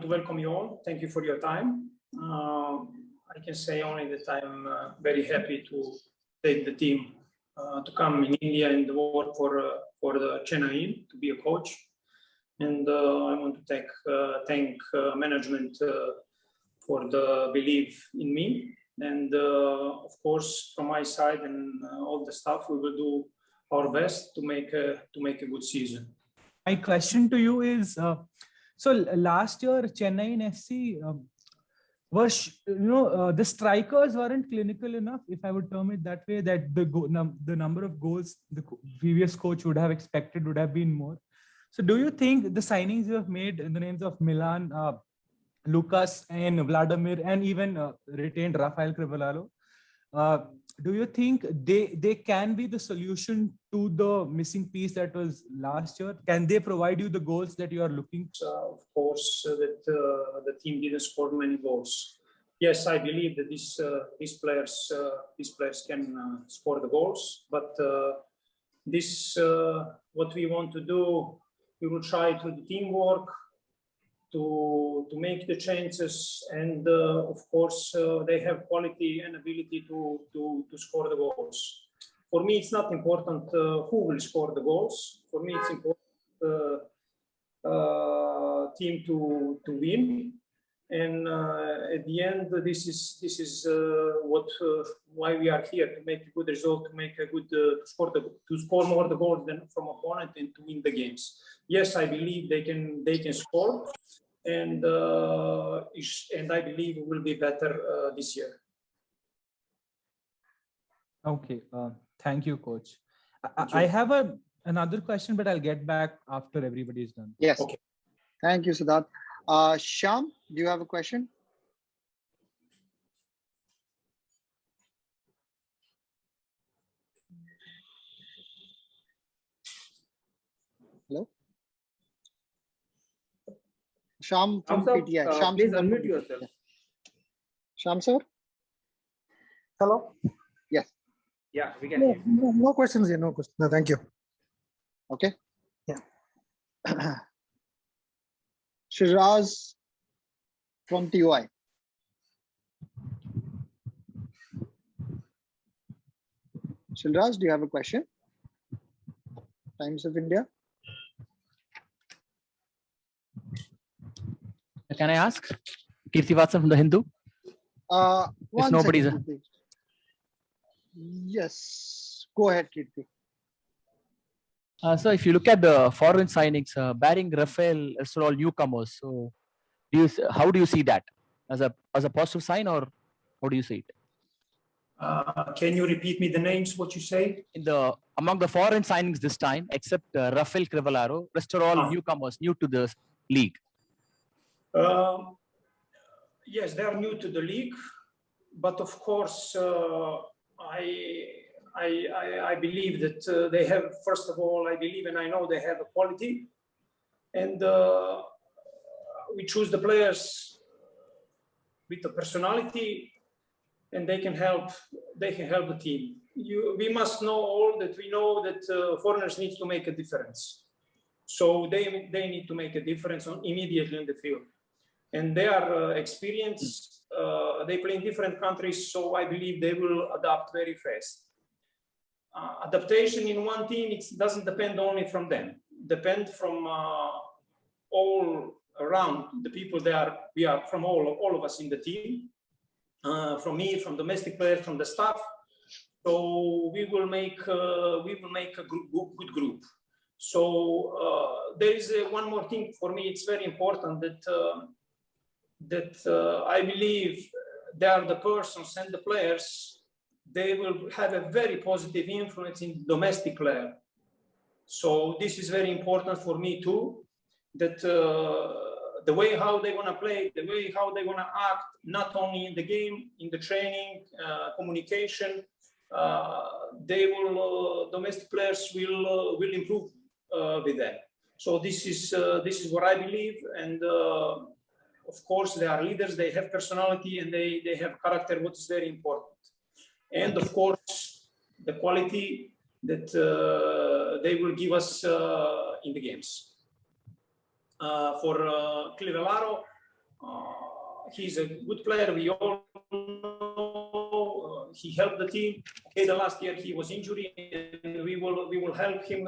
want to welcome you all. Thank you for your time. I can say only that I'm very happy to take the team to come in India and work for the Chennaiyin to be a coach. And I want to thank management for the belief in me. And of course, from my side and all the staff, we will do our best to make a good season. My question to you is, so last year Chennaiyin FC was, the strikers weren't clinical enough, if I would term it that way, that the number of goals the previous coach would have expected would have been more. So do you think the signings you have made in the names of Milan, Lucas and Vladimir, and even retained Rafael Crivellaro, do you think they can be the solution to the missing piece that was last year? Can they provide you the goals that you are looking for? Of course, that the team didn't score many goals. Yes, I believe that these players can score the goals, but what we want to do, we will try to do teamwork, to make the chances, and of course they have quality and ability to score the goals. For me, it's not important who will score the goals. For me, it's important team to win. And at the end, this is why we are here, to make a good result, to make a good to score more the goals than from opponent and to win the games. Yes, I believe they can score, and I believe it will be better this year. Okay, thank you, coach. I have another question, but I'll get back after everybody is done. Yes. Okay. Thank you, Siddharth. Shyam, do you have a question? Hello? Shyam from PTI. Shyam, please unmute yourself. Shyam, sir? Hello? Yes. Yeah, we can hear you. No questions here. No questions. No, thank you. Okay. Yeah. Shiraz from TOI. Shiraz, do you have a question? Times of India. Can I ask? Kirti Vatsan from the Hindu. One nobody's second, please. Yes, go ahead, Kirti. So if you look at the foreign signings, barring Rafael, it's all newcomers. So how do you see that? As a positive sign, or how do you see it? Can you repeat me the names, what you say? Among the foreign signings this time, except Rafael Crivellaro, rest are all newcomers, new to the league. Yes, they are new to the league, but of course, I believe that they have, first of all, I believe and I know they have a quality, and we choose the players with the personality, and they can help the team. We must know all that we know that foreigners need to make a difference. So they need to make a difference immediately in the field. And they are experienced, they play in different countries, so I believe they will adapt very fast. Adaptation in one team, it doesn't depend only from them. Depend from all around the people we are from all of us in the team, from me, from domestic players, from the staff. So we will make a good group. So there is one more thing for me. It's very important that I believe they are the persons and the players. They will have a very positive influence in domestic player. So this is very important for me too, that the way how they want to play, the way how they want to act, not only in the game, in the training, communication, domestic players will improve with them. So this is what I believe, and of course they are leaders, they have personality, and they have character, what is very important. And of course, the quality that they will give us in the games. For Crivellaro, he's a good player. We all know he helped the team. Okay, the last year he was injured, and we will help him.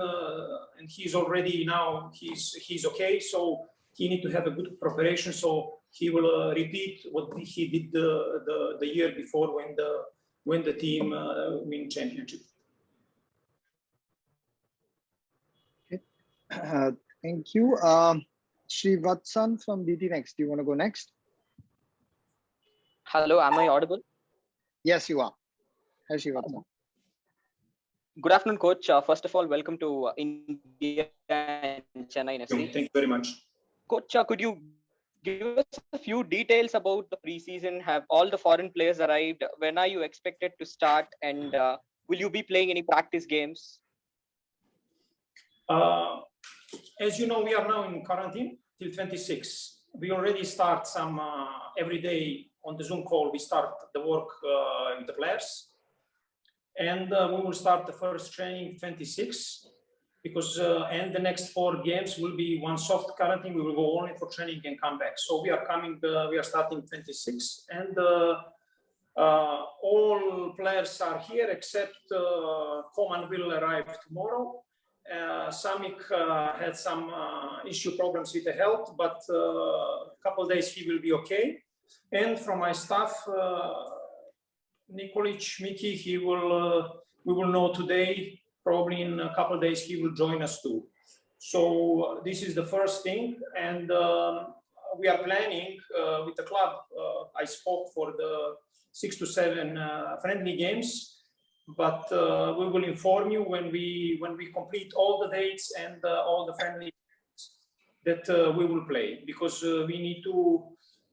And he's already now he's okay. So he need to have a good preparation. So he will repeat what he did the year before when the team win championship. Thank you. Srivatsan from DT Next. Do you want to go next? Hello, am I audible? Yes, you are. Hi, Srivatsan. Good afternoon, coach. First of all, welcome to India and Chennaiyin FC. Thank you very much. Coach, could you give us a few details about the preseason? Have all the foreign players arrived? When are you expected to start? And will you be playing any practice games? As you know, we are now in quarantine till 26. We already start some every day on the Zoom call. We start the work with the players, and we will start the first training 26 because and the next 4 games will be one soft quarantine. We will go only for training and come back. So we are coming. We are starting 26, and all players are here except Coman will arrive tomorrow. Samik had some problems with the health, but a couple of days he will be okay. And from my staff, Nikolic, Miki, we will know today. Probably in a couple of days he will join us too. So this is the first thing, and we are planning with the club. I spoke for the 6 to 7 friendly games. But we will inform you when we complete all the dates and all the friendly that we will play, because we need to.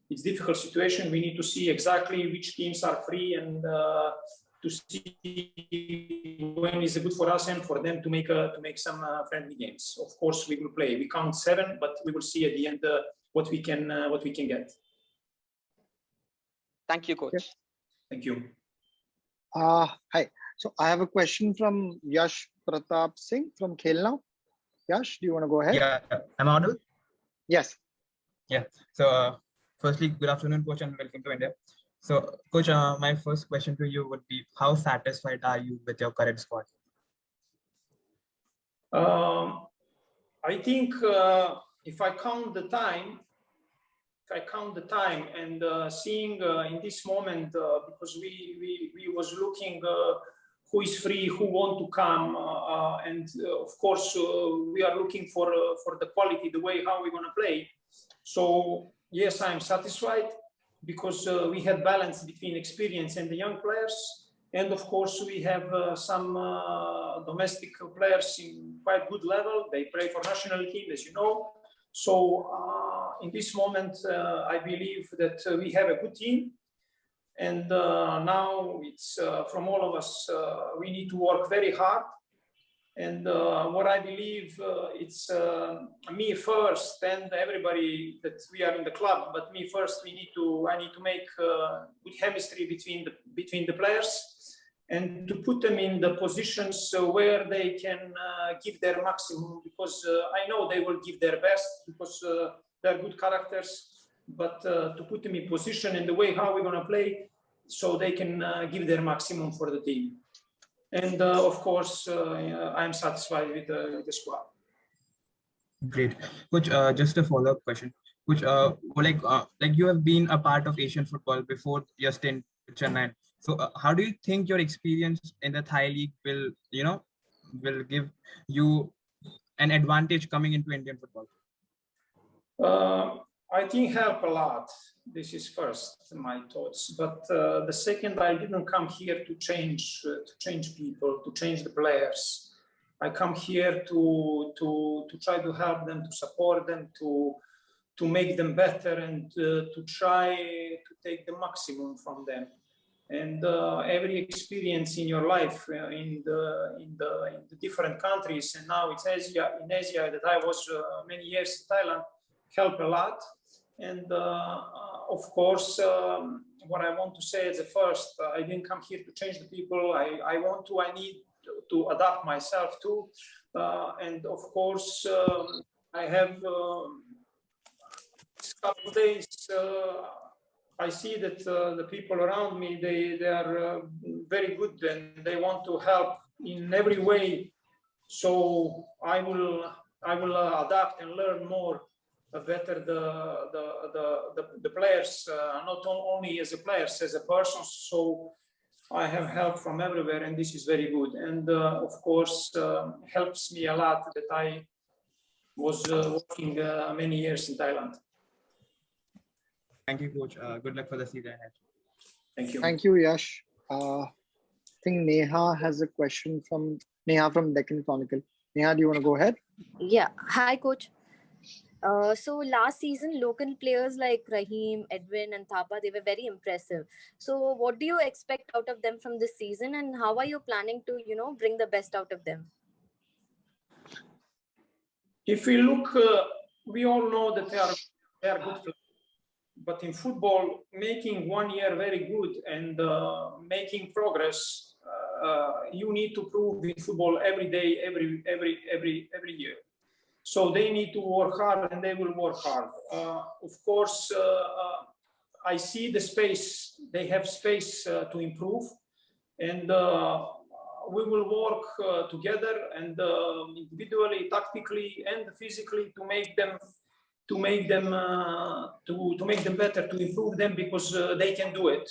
It's a difficult situation. We need to see exactly which teams are free and to see when is good for us and for them to make some friendly games. Of course, we will play. We count 7, but we will see at the end what we can get. Thank you, coach. Yes. Thank you. Hi. So I have a question from Yash Pratap Singh from Khel Now. Yash, do you want to go ahead? Yeah, am I audible? Yes. Yeah. So, firstly, good afternoon, coach, and welcome to India. So, coach, my first question to you would be: how satisfied are you with your current squad? I think if I count the time and seeing in this moment, because we was looking who is free, who want to come, and of course we are looking for the quality, the way how we're gonna play. So yes, I'm satisfied because we had balance between experience and the young players, and of course we have some domestic players in quite good level. They play for national team, as you know. So in this moment, I believe that we have a good team, and now it's from all of us. We need to work very hard, and what I believe it's me first and everybody that we are in the club. But me first, I need to make good chemistry between the players, and to put them in the positions where they can give their maximum, because I know they will give their best because they're good characters, but to put them in position in the way how we're going to play so they can give their maximum for the team. And of course, I'm satisfied with the squad. Great. Coach, just a follow-up question. Coach, like you have been a part of Asian football before your stint with Chennai. So how do you think your experience in the Thai league will give you an advantage coming into Indian football? I think help a lot. This is first my thoughts. But the second, I didn't come here to change people, to change the players. I come here to try to help them, to support them, to make them better, and to try to take the maximum from them. And every experience in your life in the different countries, and now it's in Asia that I was many years in Thailand, help a lot. And of course, what I want to say is first, I didn't come here to change the people. I need to adapt myself too. And of course, I have this couple of days. I see that the people around me, they are very good and they want to help in every way. So I will adapt and learn more better the players, not only as a players, as a person. So I have help from everywhere, and this is very good. And of course, helps me a lot that I was working many years in Thailand. Thank you, coach. Good luck for the season ahead. Thank you. Thank you, Yash. I think Neha has a question from Deccan Chronicle. Neha, do you want to go ahead? Yeah. Hi, coach. So last season, local players like Rahim, Edwin, and Thapa, they were very impressive. So what do you expect out of them from this season, and how are you planning to, bring the best out of them? If we look, we all know that they are good players. But in football, making 1 year very good and making progress, you need to prove in football every day, every year. So they need to work hard, and they will work hard. Of course, I see the space. They have space to improve, and we will work together and individually, tactically, and physically to make them better, to improve them, because they can do it.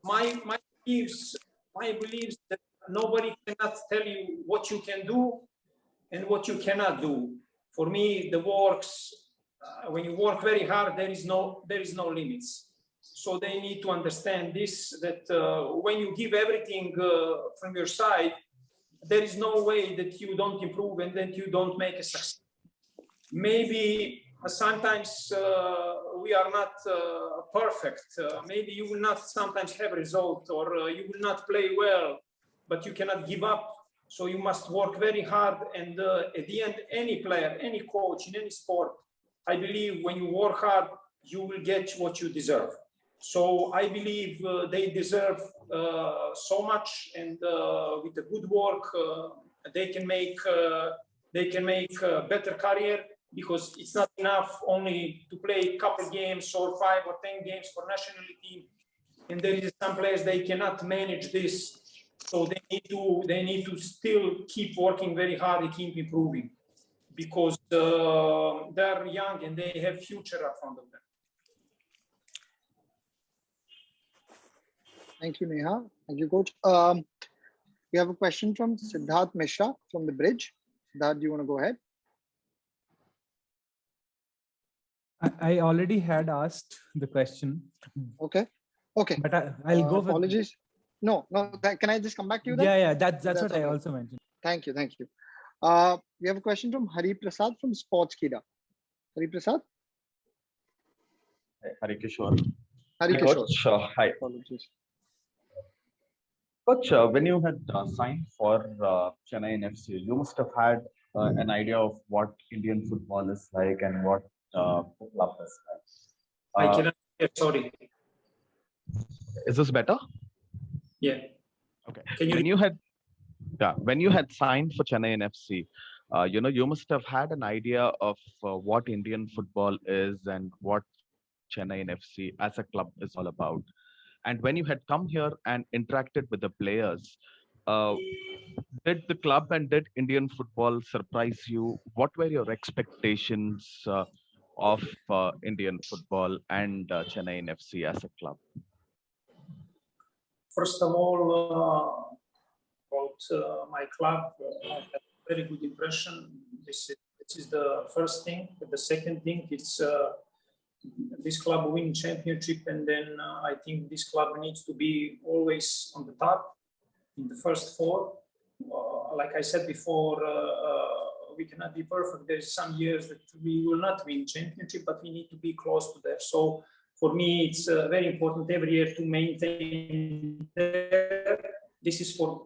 My beliefs that nobody cannot tell you what you can do and what you cannot do. For me, the works, when you work very hard, there is no limits. So they need to understand this, that when you give everything from your side, there is no way that you don't improve and that you don't make a success. Maybe sometimes we are not perfect. Maybe you will not sometimes have a result, or you will not play well, but you cannot give up. So you must work very hard. And at the end, any player, any coach in any sport, I believe when you work hard, you will get what you deserve. So I believe they deserve so much, and with the good work, they can make a better career, because it's not enough only to play a couple games or 5 or 10 games for national team. And there is some players, they cannot manage this. So they need to still keep working very hard and keep improving, because they're young and they have future in front of them. Thank you, Neha. Thank you, coach. We have a question from Siddharth Mishra from The Bridge. Siddharth, do you want to go ahead? I already had asked the question. Okay. But I'll go with... Apologies. No. Can I just come back to you then? Yeah. That's what okay. I also mentioned. Thank you. We have a question from Hari Prasad from Sportskida. Hari Prasad? Hari Kishore. Hari Kishore. Coach, hi. Apologies. Coach, when you had signed for Chennaiyin FC, you must have had an idea of what Indian football is like and what club is like. I cannot hear, sorry. Is this better? Yeah. Okay. When you had signed for Chennaiyin FC, you must have had an idea of what Indian football is and what Chennaiyin FC as a club is all about. And when you had come here and interacted with the players, did the club and did Indian football surprise you? What were your expectations of Indian football and Chennaiyin FC as a club? First of all, about my club, I had a very good impression. This is the first thing. The second thing, it's this club win championship, and then I think this club needs to be always on the top in the first 4. Like I said before, we cannot be perfect. There's some years that we will not win championship, but we need to be close to there. So for me, it's very important every year to maintain there. This is for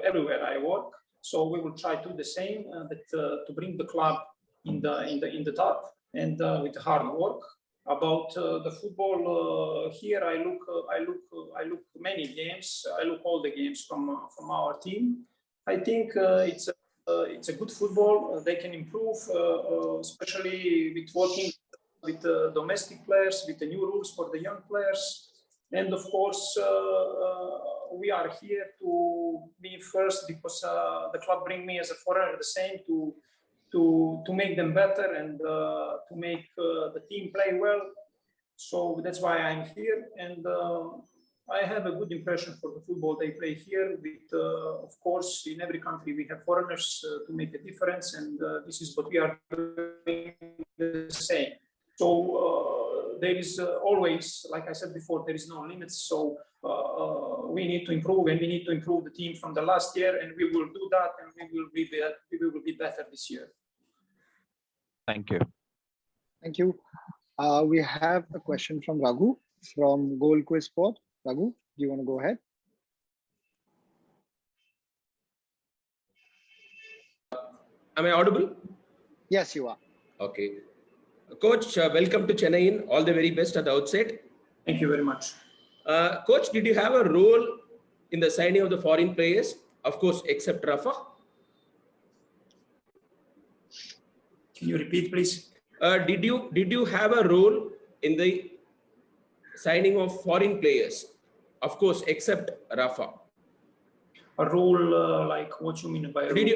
everywhere I work. So we will try to do the same, to bring the club in the top, and with hard work. About the football here, I look many games. I look all the games from our team. I think it's a good football. They can improve, especially with working with the domestic players, with the new rules for the young players. And of course, we are here to be first because the club bring me as a foreigner the same to make them better and to make the team play well. So that's why I'm here. And I have a good impression for the football they play here. With, of course, in every country we have foreigners to make a difference, and this is what we are doing the same. So there is always, like I said before, there is no limits. So we need to improve, and we need to improve the team from the last year, and we will do that, and we will be better this year. Thank you. Thank you. We have a question from Raghu from Goal Quiz Sport. Raghu, do you want to go ahead? Am I audible? Yes, you are. Okay. Coach, welcome to Chennaiyin. All the very best at the outset. Thank you very much. Coach, did you have a role in the signing of the foreign players? Of course, except Rafa. Can you repeat, please? Did you have a role in the signing of foreign players? Of course, except Rafa. A role like what you mean by a role? Did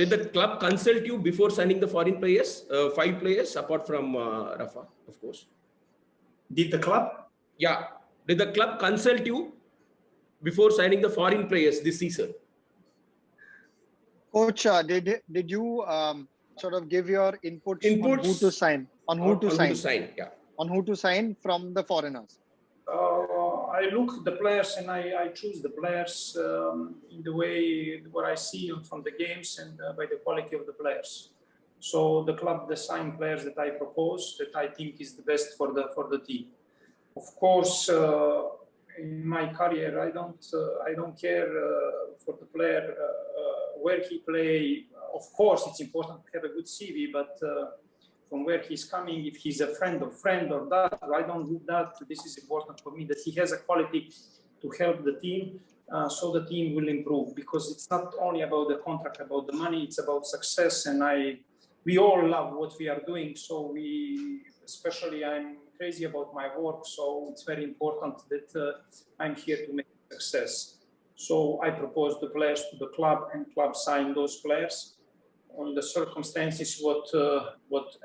the club consult you before signing the foreign players? 5 players apart from Rafa, of course. Did the club? Yeah. Did the club consult you before signing the foreign players this season? Coach, did you sort of give your inputs on who to sign? On who to sign? Yeah. On who to sign from the foreigners? I look at the players and I choose the players in the way what I see from the games and by the quality of the players. So the club design players that I propose that I think is the best for the team. Of course, in my career, I don't care for the player where he play. Of course, it's important to have a good CV, but from where he's coming, if he's a friend or that, I don't do that. This is important for me, that he has a quality to help the team, so the team will improve, because it's not only about the contract, about the money, it's about success. And we all love what we are doing. So especially I'm crazy about my work. So it's very important that I'm here to make success. So I propose the players to the club, and club sign those players on the circumstances, what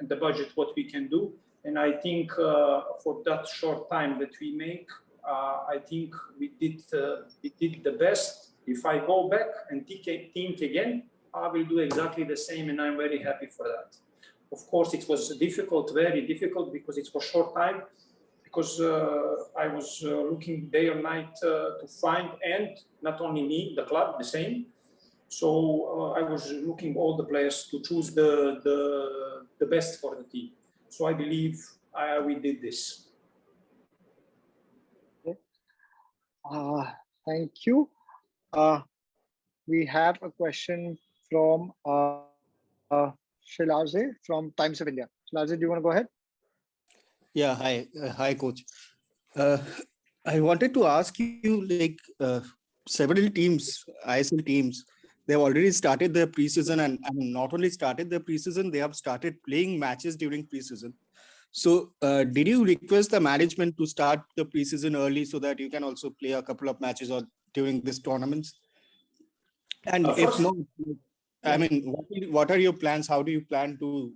and the budget, what we can do. And I think for that short time that we make, I think we did the best. If I go back and think again, I will do exactly the same, and I'm very happy for that. Of course, it was difficult, very difficult, because it was short time, because I was looking day or night to find, and not only me, the club, the same. So I was looking all the players to choose the best for the team. So I believe we did this. Okay. Thank you. We have a question from Shilaze from Times of India. Shilaze, do you want to go ahead? Yeah, hi, coach. I wanted to ask you, like, several teams, ISL teams, they have already started their preseason, and not only started their preseason, they have started playing matches during preseason. So did you request the management to start the preseason early so that you can also play a couple of matches during these tournaments? And if not, I mean, what are your plans? How do you plan to,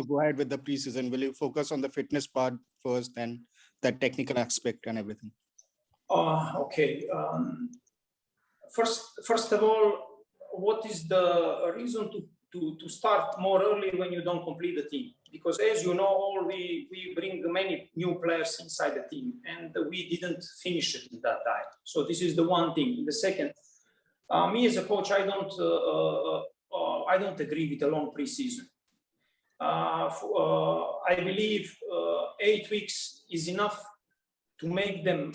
go ahead with the preseason? Will you focus on the fitness part first and that technical aspect and everything? Okay. First of all, what is the reason to start more early when you don't complete the team? Because as you know, we bring many new players inside the team, and we didn't finish it at that time. So this is the one thing. The second, me as a coach, I don't agree with a long preseason. I believe 8 weeks is enough to make them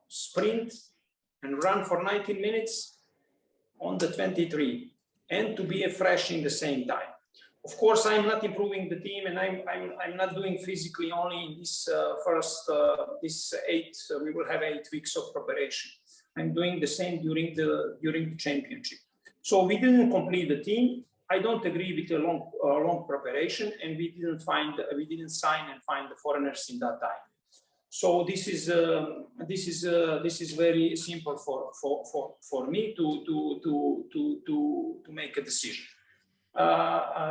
sprint and run for 19 minutes on the 23, and to be fresh in the same time. Of course, I'm not improving the team, and I'm not doing physically only in this we will have 8 weeks of preparation. I'm doing the same during the championship. So we didn't complete the team. I don't agree with a long preparation, and we didn't sign and find the foreigners in that time. So this is very simple for me to make a decision.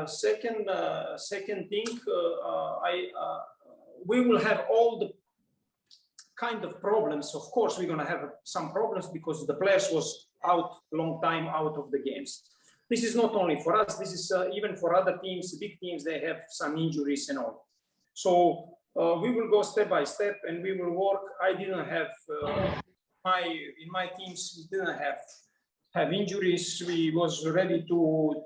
Second thing, we will have all the kind of problems. Of course, we're going to have some problems because the players was out a long time out of the games. This is not only for us. This is even for other teams, big teams. They have some injuries and all. So we will go step by step, and we will work. I didn't have in my teams. We didn't have injuries. We was ready to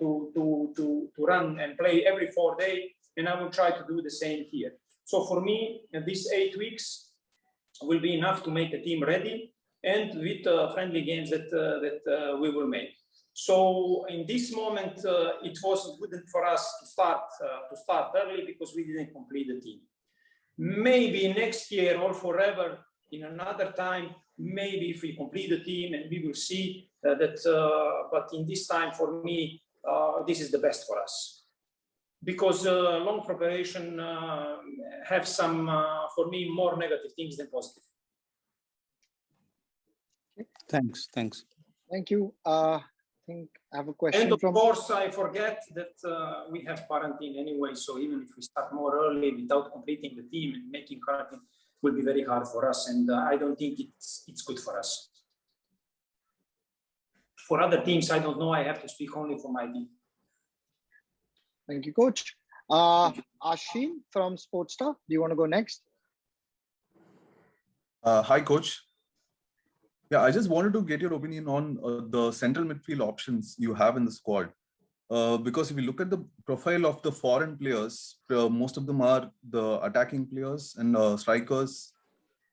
run and play every 4 days, and I will try to do the same here. So for me, these 8 weeks will be enough to make a team ready, and with friendly games that we will make. So in this moment, it was good for us to start early because we didn't complete the team. Maybe next year or forever, in another time, maybe if we complete the team, and we will see that. But in this time, for me, this is the best for us, because long preparation have some, for me, more negative things than positive. Thanks. Thank you. I think I have a question. And of course, I forget that we have quarantine anyway. So even if we start more early without completing the team and making quarantine, will be very hard for us. And I don't think it's good for us. For other teams, I don't know. I have to speak only for my team. Thank you, Coach. Ashim from Sportstar, do you want to go next? Hi, Coach. Yeah, I just wanted to get your opinion on the central midfield options you have in the squad. Because if you look at the profile of the foreign players, most of them are the attacking players and strikers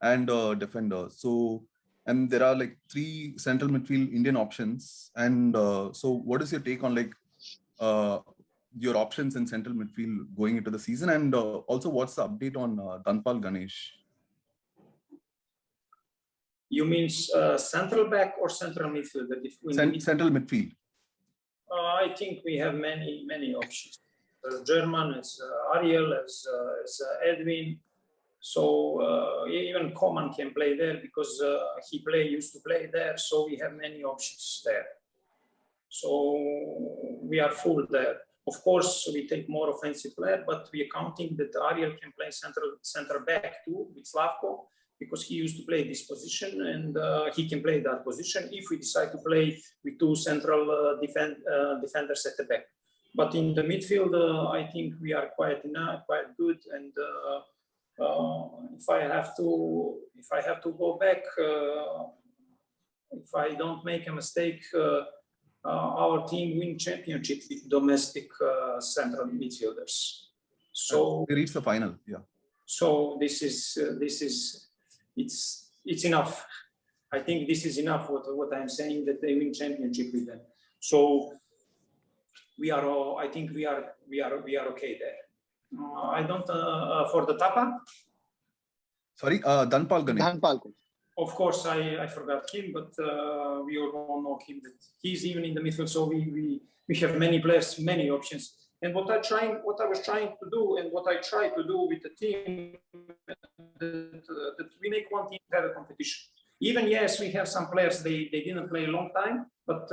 and defenders. So, and there are like 3 central midfield Indian options. And so what is your take on like your options in central midfield going into the season? And also what's the update on Dhanpal Ganesh? You mean central back or central midfield? Central midfield. I think we have many options. German, as Ariel, as Edwin. So even Coman can play there because he used to play there. So we have many options there. So we are full there. Of course, we take more offensive player, but we are counting that Ariel can play center back too with Slavko, because he used to play this position, and he can play that position if we decide to play with 2 central defenders at the back. But in the midfield, I think we are quite good. And if I have to go back, if I don't make a mistake, our team win championship with domestic central midfielders. So they reached the final, yeah. So this is. It's enough. I think this is enough. What I'm saying, that they win championship with them. So we are all. I think we are okay there. I don't for the Tapa. Sorry, Dhanpal Ganesh. Dhanpal. Of course, I forgot him, but we all know him. That he's even in the midfield. So we have many players, many options. And what I was trying to do, and what I try to do with the team, that we make one team have a competition. Even yes, we have some players they didn't play a long time, but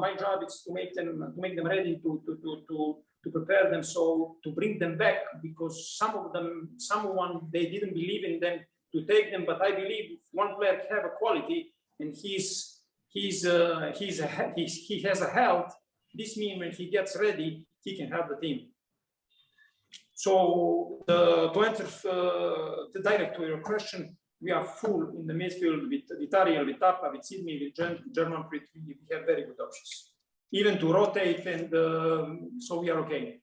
my job is to make them ready to prepare them, so to bring them back, because someone they didn't believe in them to take them, but I believe one player have a quality, and he has a health. This means when he gets ready, he can have the team. So to answer direct to your question, we are full in the midfield with Ariel, with Tapa, with Sydney, with German. We have very good options, even to rotate, and so we are okay.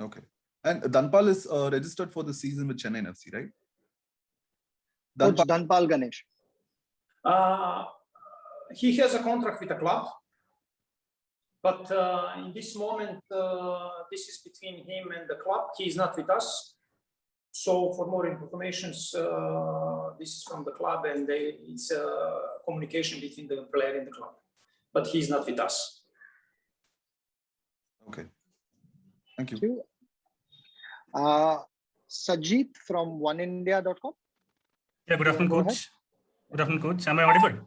Okay. And Dhanpal is registered for the season with Chennaiyin FC, right? Dhanpal Ganesh. He has a contract with the club. But in this moment, this is between him and the club. He is not with us. So for more information, this is from the club, and it's communication between the player and the club. But he is not with us. Okay. Thank you. Thank you. Sajid from oneindia.com. Yeah, good You wanna afternoon, go ahead? coach. Good afternoon, coach. Am I audible?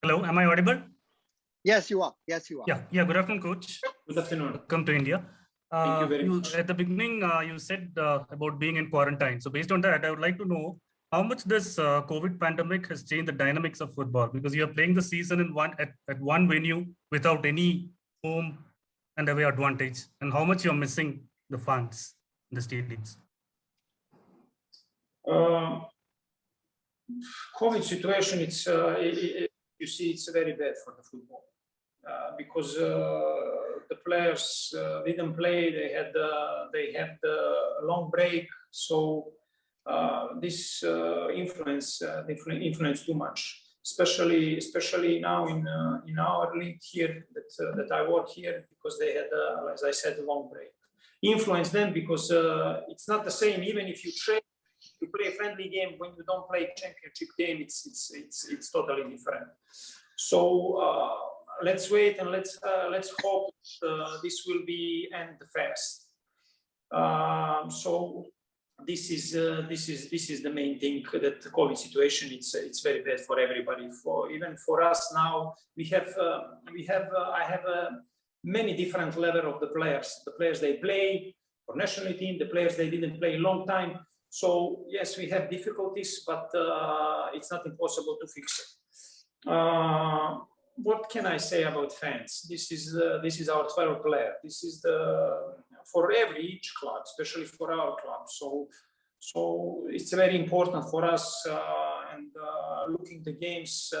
Hello, am I audible? Yes, you are. Yes, you are. Yeah. Good afternoon, coach. Good afternoon. Welcome to India. Thank you very much. At the beginning, you said about being in quarantine. So based on that, I would like to know how much this COVID pandemic has changed the dynamics of football, because you are playing the season in at one venue without any home and away advantage, and how much you're missing the fans in the stadiums. COVID situation, you see, it's very bad for the football because the players didn't play. They had the long break, so this influence too much. Especially now in our league here that I work here, because they had, as I said, a long break. Influence them because it's not the same. Even if you train, you play a friendly game, when you don't play championship game, it's totally different. So let's wait and let's hope this will be end fast. So this is the main thing, that the COVID situation, it's very bad for everybody. Even for us now, I have many different level of the players. The players they play for national team, the players they didn't play a long time. So yes, we have difficulties, but it's not impossible to fix it. What can I say about fans? This is our 12th player. This is for each club, especially for our club. So it's very important for us. And looking the games,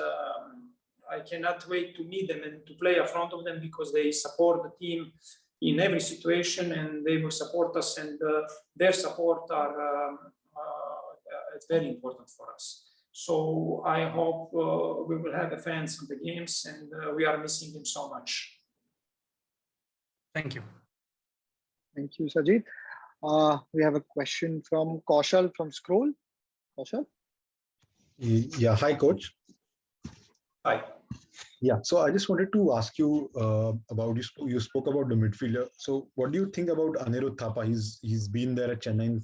I cannot wait to meet them and to play in front of them, because they support the team in every situation, and they will support us, and their support it's very important for us. So I hope we will have the fans on the games, and we are missing them so much. Thank you. Thank you, Sajid. We have a question from Kaushal from Scroll. Kaushal? Yeah, hi, coach. Hi. Yeah, so I just wanted to ask you about, you spoke about the midfielder. So what do you think about Anirudh Thapa? He's been there at Chennai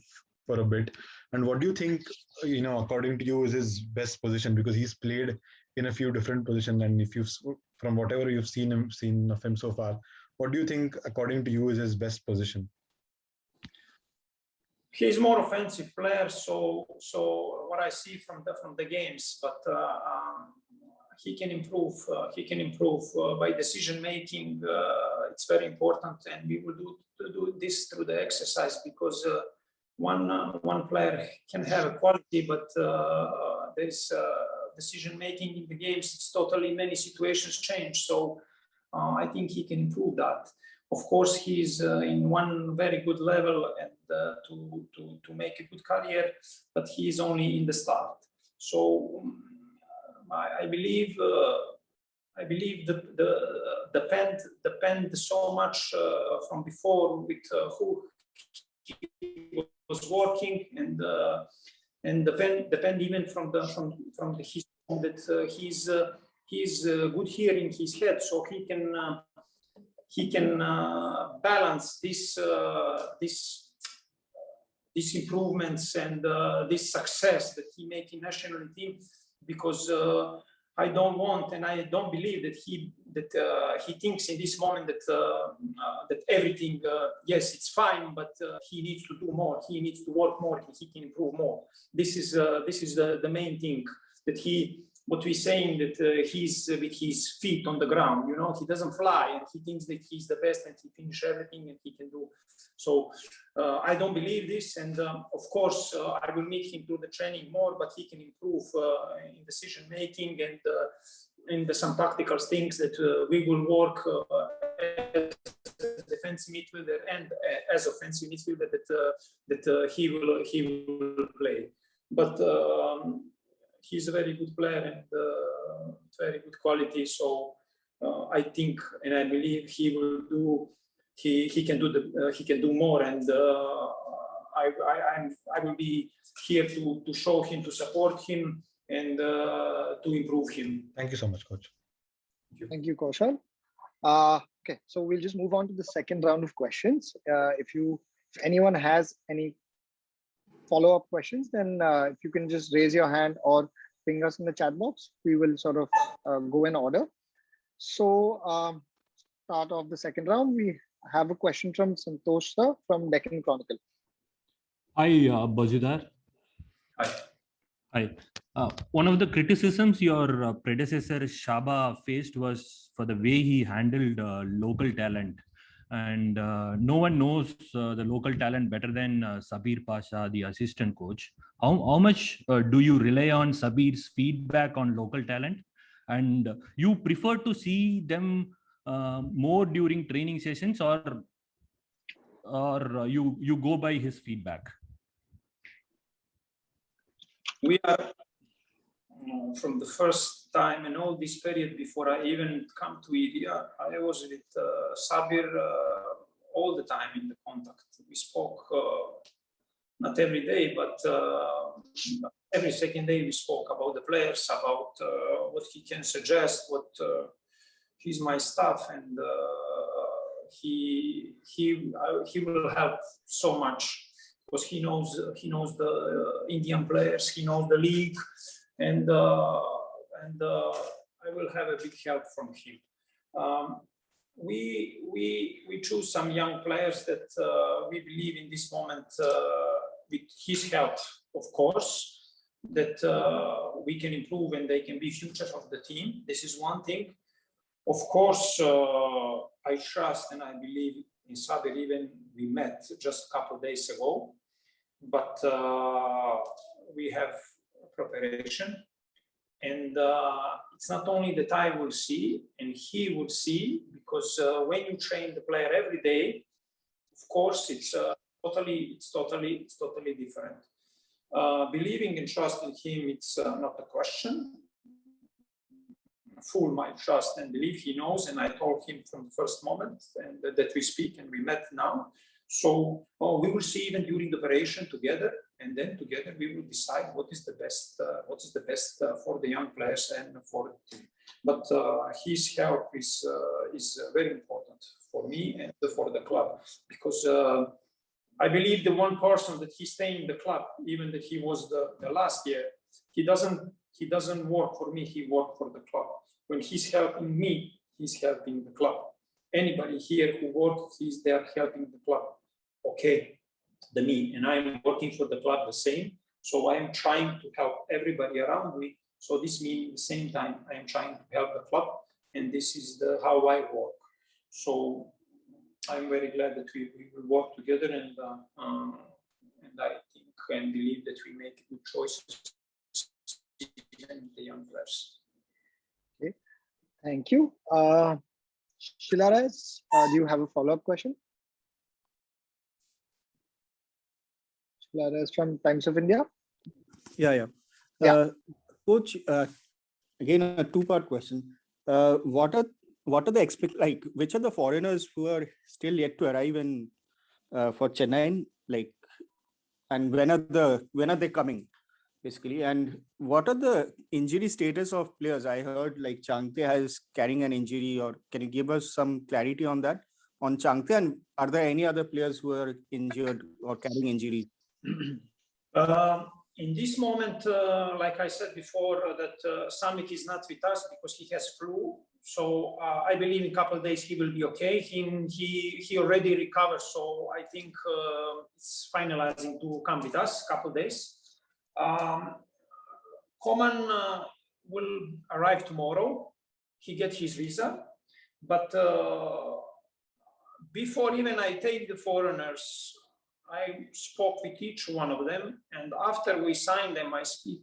for a bit. And what do you think, according to you, is his best position? Because he's played in a few different positions, and from whatever you've seen of him so far, what do you think, according to you, is his best position? He's more offensive player, so what I see from the games, but he can improve. He can improve by decision making. It's very important, and we will do this through the exercise, because one player can have a quality, but there's decision making in the games. It's totally, many situations change. So I think he can improve that. Of course, he's in one very good level, and to make a good career, but he is only in the start. So I believe depend so much from before with who he was working, and depend even from the history that he's good here in his head, so he can balance these improvements and this success that he made in national team, because I don't want, and I don't believe that he thinks in this moment that everything, yes, it's fine, but he needs to do more. He needs to work more. He can improve more. This is the main thing, that what we're saying, that he's with his feet on the ground. He doesn't fly, and he thinks that he's the best and he finish everything and he can do. So I don't believe this, and of course I will meet him through the training more, but he can improve in decision making and in some tactical things that we will work as defensive midfielder and as offensive midfielder that he will play. But he's a very good player and very good quality. So I think, and I believe he will do. He can do more, and I will be here to show him, to support him, and to improve him. Thank you so much, coach. Thank you, Kaushal. Okay, so we'll just move on to the second round of questions. If anyone has any follow-up questions, then if you can just raise your hand or ping us in the chat box, we will sort of go in order. So start of the second round, we have a question from Santosh sir from Deccan Chronicle. Hi, Bozidar. Hi. One of the criticisms your predecessor Shaba faced was for the way he handled local talent. And no one knows the local talent better than Sabir Pasha, the assistant coach. How much do you rely on Sabir's feedback on local talent? And you prefer to see them more during training sessions, or you go by his feedback? We are from the first time and all this period before I even come to India, I was with Sabir all the time in the contact. We spoke not every day, but every second day we spoke about the players, about what he can suggest, what he's my staff, and he will help so much because he knows the Indian players, he knows the league, and I will have a big help from him. We choose some young players that we believe in this moment with his help, of course, that we can improve and they can be futures of the team. This is one thing. Of course, I trust and I believe in Sabir. Even we met just a couple of days ago, but we have preparation. And it's not only that I will see and he will see, because when you train the player every day, of course, it's totally different. Believing and trusting him, it's not a question. Full my trust and belief, he knows, and I told him from the first moment and that we speak and we met now. So we will see even during the operation together, and then together we will decide what is the best for the young players and for the team. But his help is very important for me and for the club, because I believe the one person that he's staying in the club, even that he was the last year, he doesn't work for me, he worked for the club. When he's helping me, he's helping the club. Anybody here who works, he's there helping the club. Okay, me, and I'm working for the club the same. So I'm trying to help everybody around me. So this means at the same time, I'm trying to help the club, and this is how I work. So I'm very glad that we will work together, and I think and believe that we make good choices in the young players. Okay, thank you. Shilaras, do you have a follow-up question? Shilaras from Times of India. Yeah. Coach, again a two-part question. What are the which are the foreigners who are still yet to arrive in for Chennai? And when are they coming, basically? And what are the injury status of players? I heard Changte is carrying an injury, or can you give us some clarity on that? On Changte, and are there any other players who are injured or carrying injuries? In this moment, like I said before, that Samik is not with us because he has flu. So I believe in a couple of days he will be okay. He already recovered, so I think it's finalizing to come with us a couple of days. Coman will arrive tomorrow. He gets his visa, but before even I take the foreigners, I spoke with each one of them, and after we sign them, I speak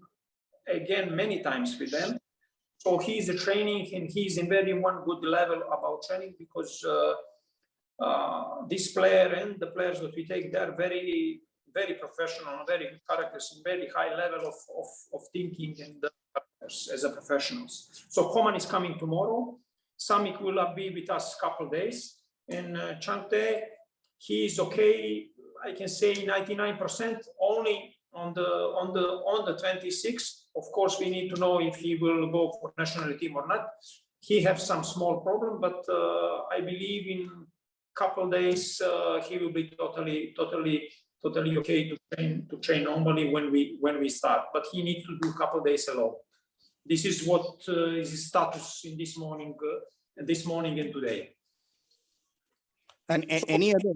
again many times with them. So he's a training, and he's in very one good level about training, because this player and the players that we take, they're very, very professional, very good characters, and very high level of thinking and as a professionals. So Coman is coming tomorrow. Samik will be with us a couple of days, and Changte, he is okay. I can say 99%, only on the 26th. Of course, we need to know if he will go for national team or not. he has some small problem, but I believe in couple days he will be totally okay to train normally when we start. But he needs to do a couple days alone. This is what is his status in this morning and today. And So any other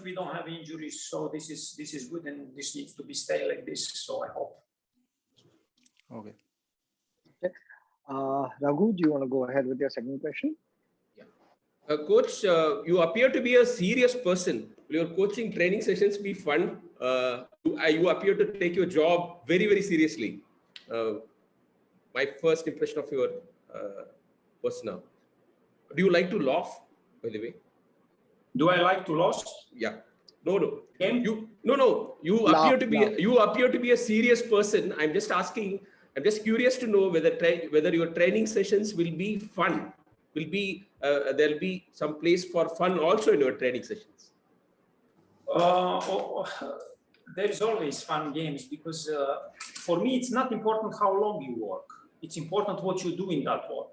we don't have injuries, so this is good, and this needs to be stay like this. So I hope. Okay. Raghu, do you want to go ahead with your second question? Coach, you appear to be a serious person. Will your coaching training sessions be fun? You appear to take your job very, very seriously. My first impression of your persona. Do you like to laugh, by the way? Do I like to laugh? Yeah. No. Game? You appear to be a serious person. I'm just asking. I'm just curious to know whether your training sessions will be fun. There'll be some place for fun also in your training sessions. There is always fun games because for me it's not important how long you work. It's important what you do in that work.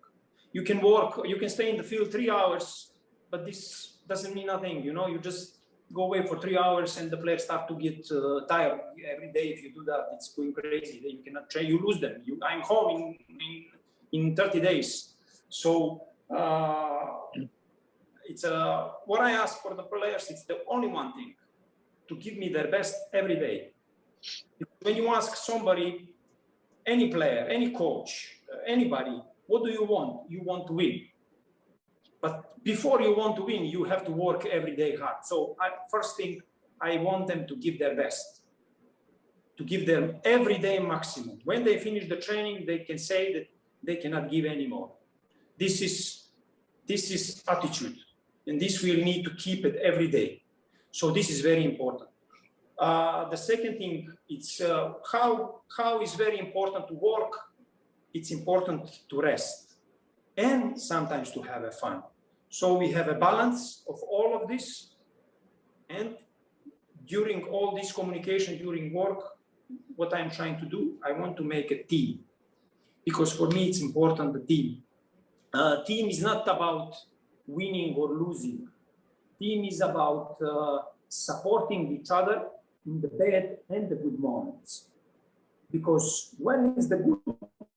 You can stay in the field 3 hours, but this doesn't mean nothing. You just go away for 3 hours and the players start to get tired every day. If you do that, it's going crazy. You cannot train. You lose them. I'm home in 30 days. So it's what I ask for the players. It's the only one thing, to give me their best every day. When you ask somebody, any player, any coach, anybody, what do you want? You want to win. But before you want to win, you have to work every day hard. So first thing, I want them to give their best, to give them every day maximum. When they finish the training, they can say that they cannot give anymore. This is attitude, and this we'll need to keep it every day. So this is very important. The second thing, it's how is very important to work. It's important to rest and sometimes to have a fun. So we have a balance of all of this, and during all this communication, during work, what I'm trying to do, I want to make a team, because for me it's important, the team. Team is not about winning or losing. Team is about supporting each other in the bad and the good moments. Because when it's the good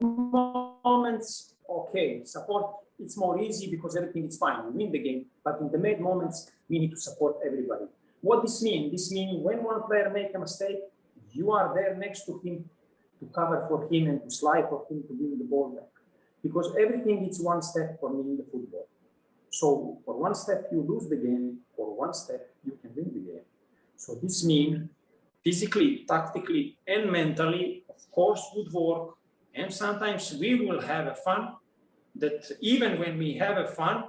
moments, okay, support, it's more easy because everything is fine, we win the game. But in the bad moments, we need to support everybody. What this means? This means when one player makes a mistake, you are there next to him to cover for him and to slide for him to win the ball back. Because everything is one step for me in the football. So for one step you lose the game, for one step you can win the game. So this means physically, tactically, and mentally, of course, good work. And sometimes we will have a fun, that even when we have a fun,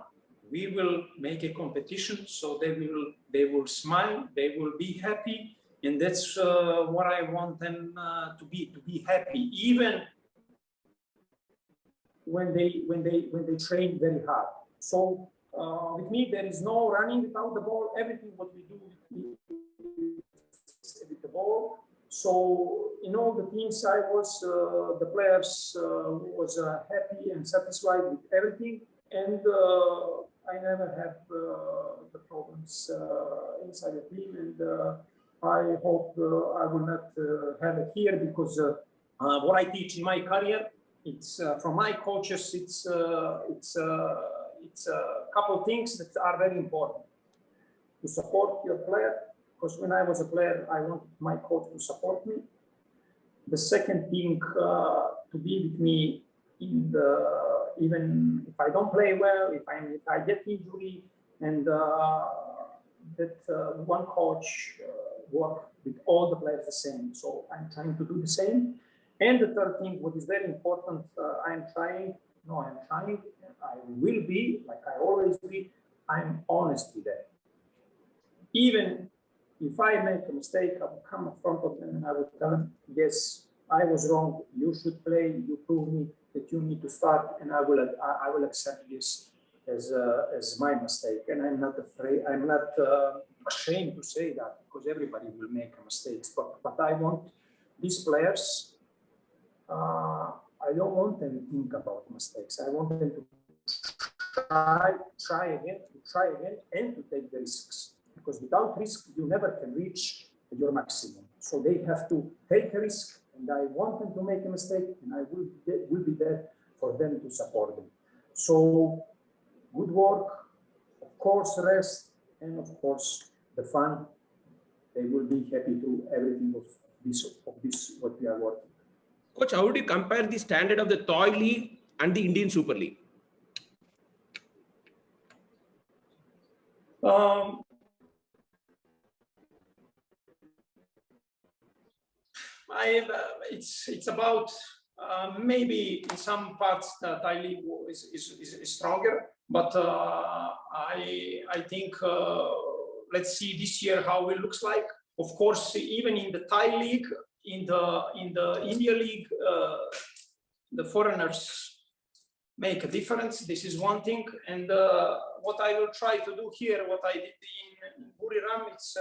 we will make a competition. So they will smile, they will be happy. And that's what I want them to be happy, even when they train very hard. So with me, there is no running without the ball. Everything what we do with the ball. So in all the teams I was, the players was happy and satisfied with everything, and I never had the problems inside the team, and I hope I will not have it here, because what I teach in my career, it's from my coaches, it's a couple of things that are very important. To support your player, because when I was a player, I wanted my coach to support me. The second thing, to be with me in even if I don't play well, if I get injury, and that one coach work with all the players the same. So I'm trying to do the same. And the third thing, what is very important, I will be, like I always be, I'm honest with them. Even if I make a mistake, I will come in front of them and I will tell them, yes, I was wrong, you should play, you prove me that you need to start, and I will accept this as my mistake. And I'm not afraid, I'm not ashamed to say that, because everybody will make mistakes. But I want these players I don't want them to think about mistakes. I want them to try again, and to take the risks. Because without risk, you never can reach your maximum. So they have to take a risk, and I want them to make a mistake, and I will be there for them to support them. So good work, of course, rest, and of course the fun. They will be happy to everything of this what we are working. Coach, how would you compare the standard of the Toy League and the Indian Super League? It's about maybe in some parts the Thai league is stronger, but I think let's see this year how it looks like. Of course, even in the Thai league, in the India league, the foreigners make a difference. This is one thing, and what I will try to do here, what I did in Buriram, it's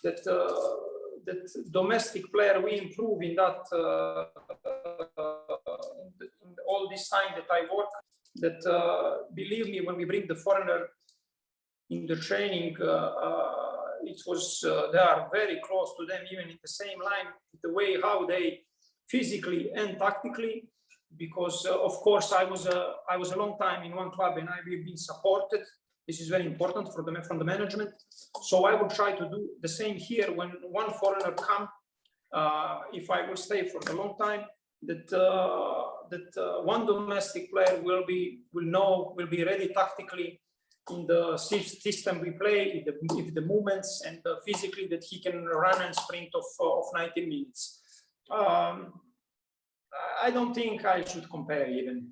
that domestic player we improve in that in all this time that I work. That believe me, when we bring the foreigner in the training, it was they are very close to them, even in the same line, the way how they physically and tactically. Because of course I was a long time in one club and I've been supported. This is very important from the management. So I will try to do the same here when one foreigner come. If I will stay for a long time, that one domestic player will be ready tactically in the system we play, if the movements and physically that he can run and sprint of 90 minutes. I don't think I should compare even.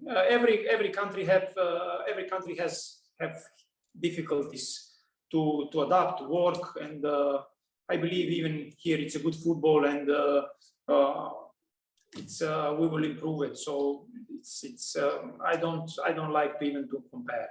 Every country has difficulties to adapt, to work, and I believe even here it's a good football, and we will improve it. So it's I don't like to even to compare.